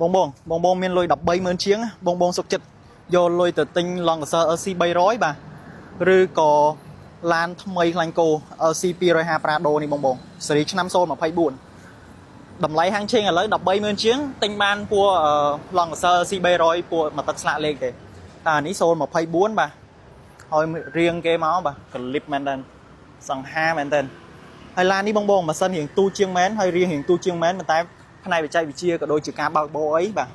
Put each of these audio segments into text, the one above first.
បងបងមានលុយ130000ជាងបងបងសុខចិត្តយកលុយទៅទិញឡង់កសើ LC 300បាទឬក៏ឡានថ្មីខ្លាញ់គោ LC 250 Prado នេះបងស៊េរីឆ្នាំ024តម្លៃហាងឆេងឥឡូវ130000ជាងទិញបានពួរឡង់កសើ LC 300ពួរមកទឹកស្លាកលេខទេតែអានេះ024បាទហើយរៀងគេមកបាទក្លីបមែនតើសង្ហាមែនតើហើយឡាននេះបងម៉ាស៊ីនរៀងទូជាងមែនហើយរៀងទូជាងមែនតែផ្នែកបច្ចេកវិទ្យាក៏ដូចជាការបើកបរអីបាទ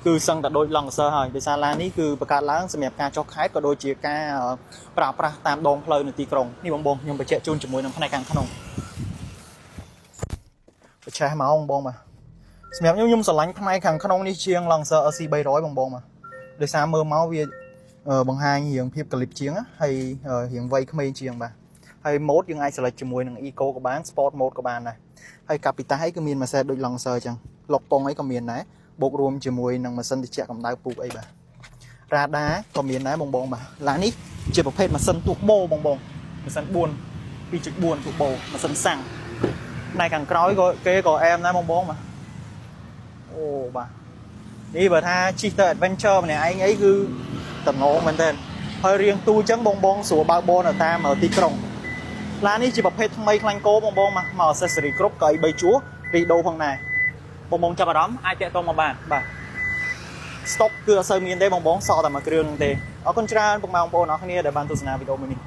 គឺសឹងតែដូចឡង់កសើហើយដោយសារឡាននេះគឺបង្កើតឡើងសម្រាប់ការចុះខេត្តក៏ដូចជាការប្រើប្រាស់តាមដងផ្លូវនៅទីក្រុងនេះបងខ្ញុំបញ្ជាក់ជូនជាមួយនឹងផ្នែកខាងក្នុងបច្ចេកមកបងបាទសម្រាប់ខ្ញុំស្រឡាញ់ផ្នែកខាងក្នុងនេះជាងឡង់កសើ LC 300បងបាទដោយសារមើលមកវាបង្ហាញរៀងភាពក្លីបជាងហើយរៀងវ័យក្មេងជាងបាទហើយម៉ូដយើងអាច select ជាមួយនឹង Eco ក៏បាន Sport Mode ក៏បានដែរហើយកាពីតាអីក៏មានម៉ាសែដូចឡង់កសើអញ្ចឹងលុកប៉ុងអីក៏មានដែរបូករួមជាមួយនឹងម៉ាស៊ីនត្រជាក់កម្ដៅពូកអីបាទរ៉ាដាក៏មានដែរបងបាទឡាននេះជាប្រភេទម៉ាស៊ីនទូបូបងម៉ាស៊ីន4 2.4 ទូបូម៉ាស៊ីនសាំងផ្នែកខាងក្រោយក៏គេក៏អែមដែរបងបាទអូបាទនេះបើថាជិះទៅ adventure ម្នាក់ឯងអីគឺតំណងមែនតើហើយរៀងទូអញ្ចឹងបងស្រួលបើកបរនៅតាមទីក្រុងឡាននេះជាប្រភេទថ្មីខ្លាញ់គោបងមក accessory គ្រប់កៅអី3ជួររីដូផងដែរបងចាប់អារម្មណ៍អាចតាក់ទងមកបានបាទ stock គឺអត់សូវមានទេបងសល់តែមួយគ្រឿងទេអរគុណច្រើនពុកម៉ែបងប្អូនអរគ្នាដែលបានទស្សនាវីដេអូមួយនេះ